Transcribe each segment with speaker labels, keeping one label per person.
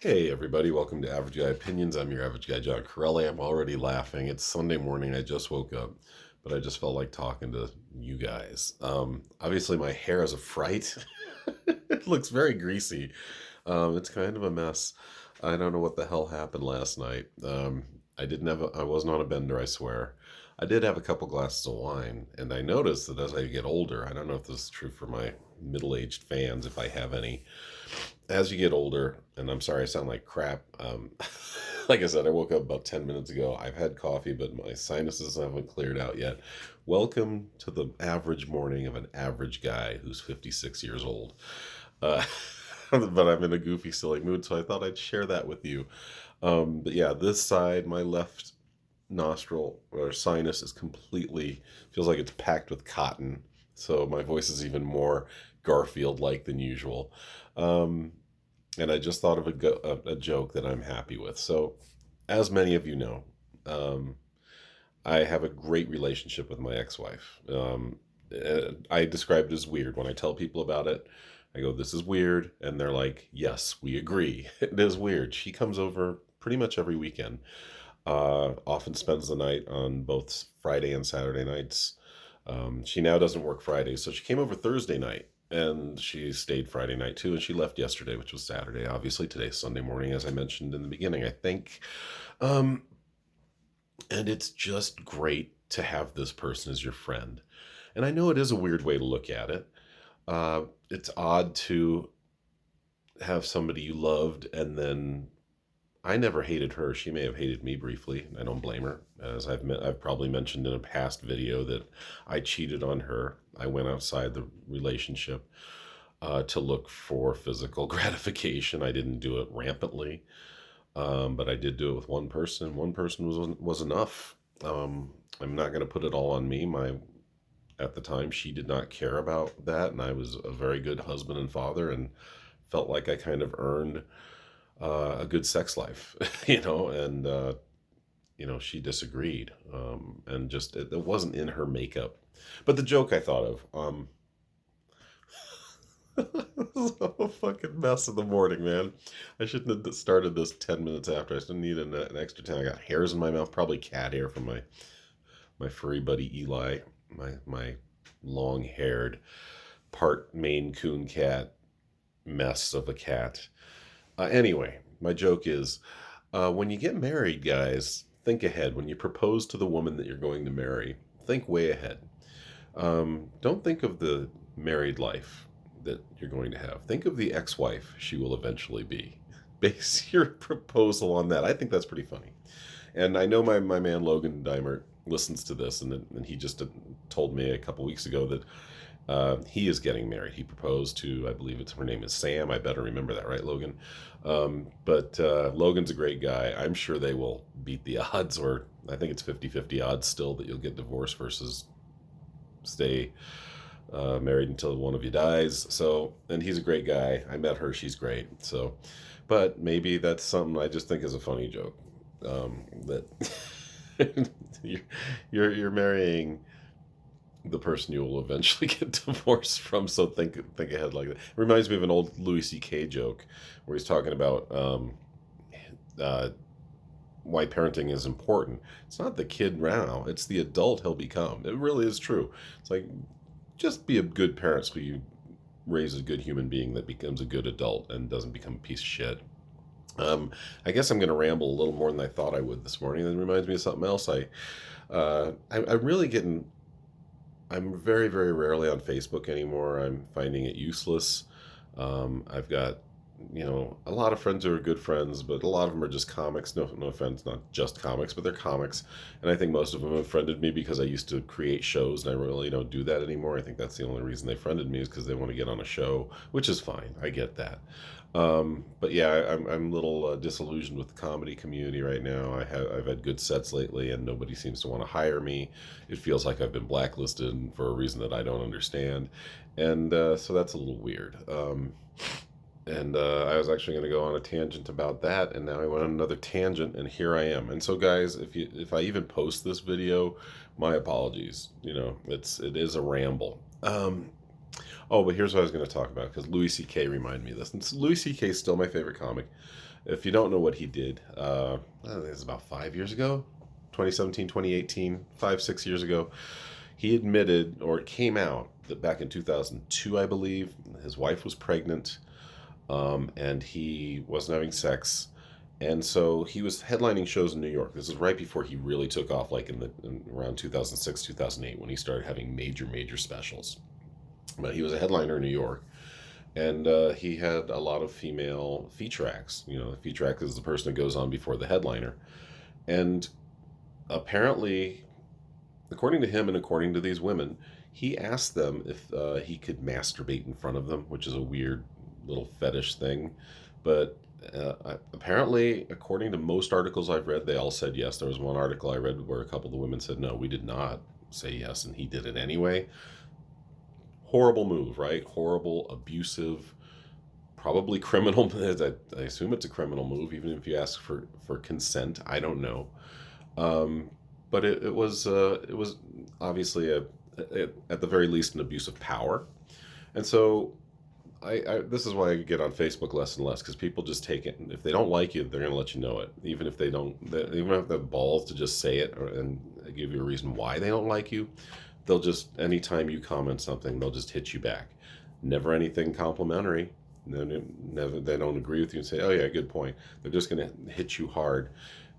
Speaker 1: Hey everybody, welcome to Average Guy Opinions. I'm your average guy, John Corelli. I'm already laughing. It's Sunday morning. I just woke up, but I just felt like talking to you guys. Obviously, my hair is a fright. It looks very greasy. It's kind of a mess. I don't know what the hell happened last night. I wasn't on a bender, I swear. I did have a couple glasses of wine, and I noticed that as I get older, I don't know if this is true for my middle-aged fans, if I have any, as you get older, and I'm sorry I sound like crap. Like I said, I woke up about 10 minutes ago. I've had coffee, but my sinuses haven't cleared out yet. Welcome to the average morning of an average guy who's 56 years old. Uh, but I'm in a goofy, silly mood, so I thought I'd share that with you. But yeah, this side, my left nostril or sinus is completely, feels like it's packed with cotton. So my voice is even more Garfield like than usual. Um, and I just thought of a joke that I'm happy with. So, as many of you know, um, I have a great relationship with my ex-wife. I describe it as weird when I tell people about it. I go, "This is weird," and they're like, "Yes, we agree. It is weird." She comes over pretty much every weekend. Often spends the night on both Friday and Saturday nights. She now doesn't work Fridays, so she came over Thursday night and she stayed Friday night too, and she left yesterday, which was Saturday. Obviously, today's Sunday morning, as I mentioned in the beginning, I think. Um, and it's just great to have this person as your friend. And I know it is a weird way to look at it. It's odd to have somebody you loved and then I never hated her. She may have hated me briefly. I don't blame her. As I've probably mentioned in a past video that I cheated on her. I went outside the relationship to look for physical gratification. I didn't do it rampantly, but I did do it with one person. One person was enough. I'm not going to put it all on me. My At the time, she did not care about that, and I was a very good husband and father, and felt like I kind of earned a good sex life, and she disagreed, and just it wasn't in her makeup. But the joke I thought of, this is a fucking mess in the morning, man. I shouldn't have started this 10 minutes after. I still need an extra time. I got hairs in my mouth, probably cat hair from my furry buddy Eli, my long-haired, part Maine Coon cat mess of a cat. Anyway, my joke is when you get married, guys, think ahead. When you propose to the woman that you're going to marry, think way ahead. Don't think of the married life that you're going to have. Think of the ex wife she will eventually be. Base your proposal on that. I think that's pretty funny. And I know my man Logan Dimer listens to this, and he just told me a couple weeks ago that he is getting married. He proposed to, I believe her name is Sam. I better remember that, right, Logan? But Logan's a great guy. I'm sure they will beat the odds, or I think it's 50-50 odds still that you'll get divorced versus stay married until one of you dies. So, and he's a great guy. I met her. She's great. So, but maybe that's something I just think is a funny joke. That you're, you're marrying the person you will eventually get divorced from. So think ahead like that. It reminds me of an old Louis C.K. joke where he's talking about uh, why parenting is important. It's not the kid now; it's the adult he'll become. It really is true. It's like just be a good parent so you raise a good human being that becomes a good adult and doesn't become a piece of shit. I guess I'm going to ramble a little more than I thought I would this morning. That reminds me of something else. I'm really getting. I'm very, very rarely on Facebook anymore. I'm finding it useless. I've got, a lot of friends who are good friends, but a lot of them are just comics. No offense, not just comics, but they're comics. And I think most of them have friended me because I used to create shows, and I really don't do that anymore. I think that's the only reason they friended me is because they want to get on a show, which is fine. I get that. But yeah, I'm a little disillusioned with the comedy community right now. I've had good sets lately, and nobody seems to want to hire me. It feels like I've been blacklisted for a reason that I don't understand, and so that's a little weird. And I was actually going to go on a tangent about that, and now I went on another tangent, and here I am. And so, guys, if I even post this video, my apologies. It is a ramble. Oh, but here's what I was going to talk about because Louis C.K. reminded me of this. And Louis C.K. is still my favorite comic. If you don't know what he did, I think it was about 5 years ago, 2017, 2018, 5, 6 years ago, he admitted, or it came out, that back in 2002, I believe, his wife was pregnant, and he wasn't having sex. And so he was headlining shows in New York. This is right before he really took off, like in around 2006, 2008, when he started having major specials. But he was a headliner in New York, and he had a lot of female feature acts. You know, the feature act is the person that goes on before the headliner. And apparently, according to him and according to these women, he asked them if he could masturbate in front of them, which is a weird little fetish thing. But apparently, according to most articles I've read, they all said yes. There was one article I read where a couple of the women said, no, we did not say yes, and he did it anyway. Horrible move, right? Horrible, abusive, probably criminal. I assume it's a criminal move, even if you ask for consent. I don't know. Um, but it was obviously at the very least an abuse of power. And so I this is why I get on Facebook less and less because people just take it. If they don't like you, they're going to let you know it. Even if they don't, even if they have the balls to just say it and give you a reason why they don't like you, they'll just anytime you comment something, they'll just hit you back. Never anything complimentary. Never, they don't agree with you and say, "Oh yeah, good point." They're just going to hit you hard,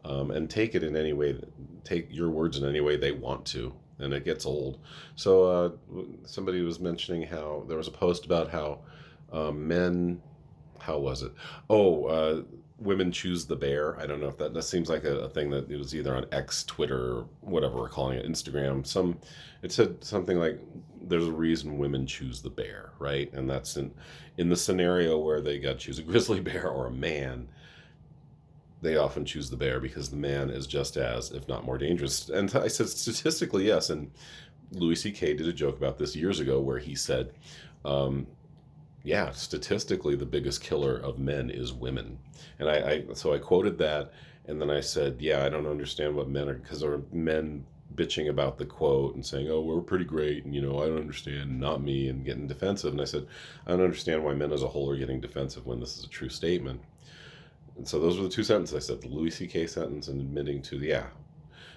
Speaker 1: and take it in any way, take your words in any way they want to, and it gets old. So somebody was mentioning how there was a post about how men, how was it? Oh, women choose the bear. I don't know if that seems like a thing that it was either on X, Twitter, or whatever we're calling it, Instagram. It said something like, "There's a reason women choose the bear," right? And that's in the scenario where they got to choose a grizzly bear or a man. They often choose the bear because the man is just as, if not more dangerous. And I said statistically, yes. And Louis C.K. did a joke about this years ago where he said, um, yeah, statistically, the biggest killer of men is women. And so I quoted that, and then I said, yeah, I don't understand what men are, because there are men bitching about the quote and saying, oh, we're pretty great, and I don't understand, not me, and getting defensive. And I said, I don't understand why men as a whole are getting defensive when this is a true statement. And so those were the two sentences I said, the Louis C.K. sentence and admitting to the, yeah.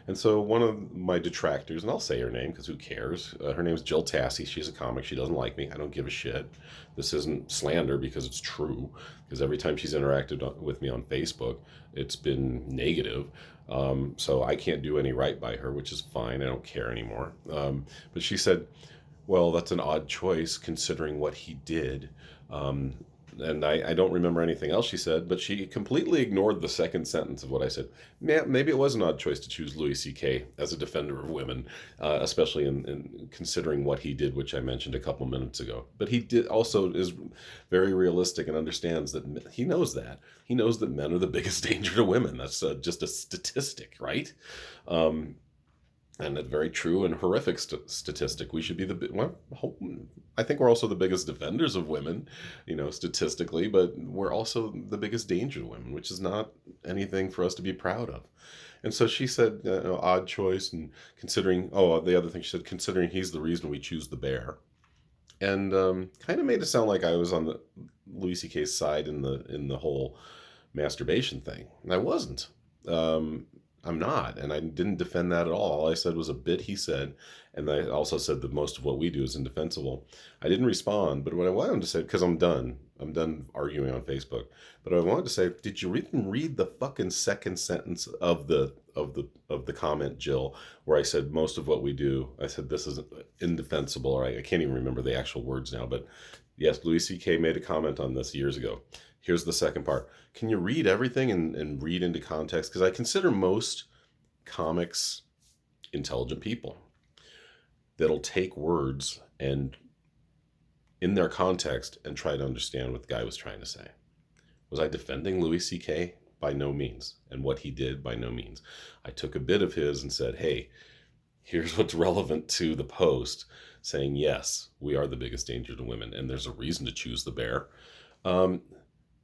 Speaker 1: And so one of my detractors, and I'll say her name because who cares? Her name is Jill Tassie. She's a comic. She doesn't like me. I don't give a shit. This isn't slander because it's true. Because every time she's interacted with me on Facebook, it's been negative. So I can't do any right by her, which is fine. I don't care anymore. But she said, well, that's an odd choice considering what he did. And I don't remember anything else she said, but she completely ignored the second sentence of what I said. Yeah, maybe it was an odd choice to choose Louis C.K. as a defender of women, especially in considering what he did, which I mentioned a couple minutes ago. But he did also is very realistic and understands that he knows that. He knows that men are the biggest danger to women. That's just a statistic, right? And a very true and horrific statistic. We should be well, I think we're also the biggest defenders of women, statistically, but we're also the biggest danger to women, which is not anything for us to be proud of. And so she said, odd choice, and considering, the other thing she said, considering he's the reason we choose the bear. And kind of made it sound like I was on the Louis C.K.'s side in the whole masturbation thing. And I wasn't. I'm not, and I didn't defend that at all. All I said was a bit he said, and I also said that most of what we do is indefensible. I didn't respond, but what I wanted to say, because I'm done arguing on Facebook. But I wanted to say, did you even read the fucking second sentence of the comment, Jill, where I said most of what we do? I said this is indefensible, or I can't even remember the actual words now, but yes, Louis C.K. made a comment on this years ago. Here's the second part. Can you read everything and read into context? Because I consider most comics intelligent people that'll take words and in their context and try to understand what the guy was trying to say. Was I defending Louis C.K.? By no means. And what he did? By no means. I took a bit of his and said, hey, here's what's relevant to the post, saying, yes, we are the biggest danger to women, and there's a reason to choose the bear.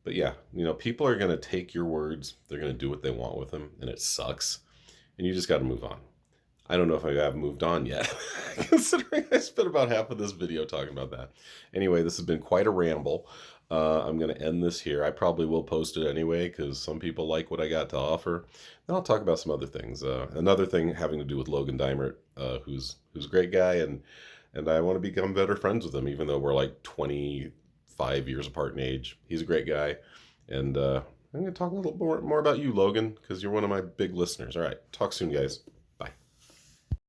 Speaker 1: But yeah, people are going to take your words. They're going to do what they want with them, and it sucks. And you just got to move on. I don't know if I have moved on yet, considering I spent about half of this video talking about that. Anyway, this has been quite a ramble. I'm going to end this here. I probably will post it anyway because some people like what I got to offer. Then I'll talk about some other things. Another thing having to do with Logan Dimert, who's a great guy, and I want to become better friends with him, even though we're like 25 years apart in age. He's a great guy, and I'm going to talk a little more about you, Logan, because you're one of my big listeners. All right, talk soon, guys.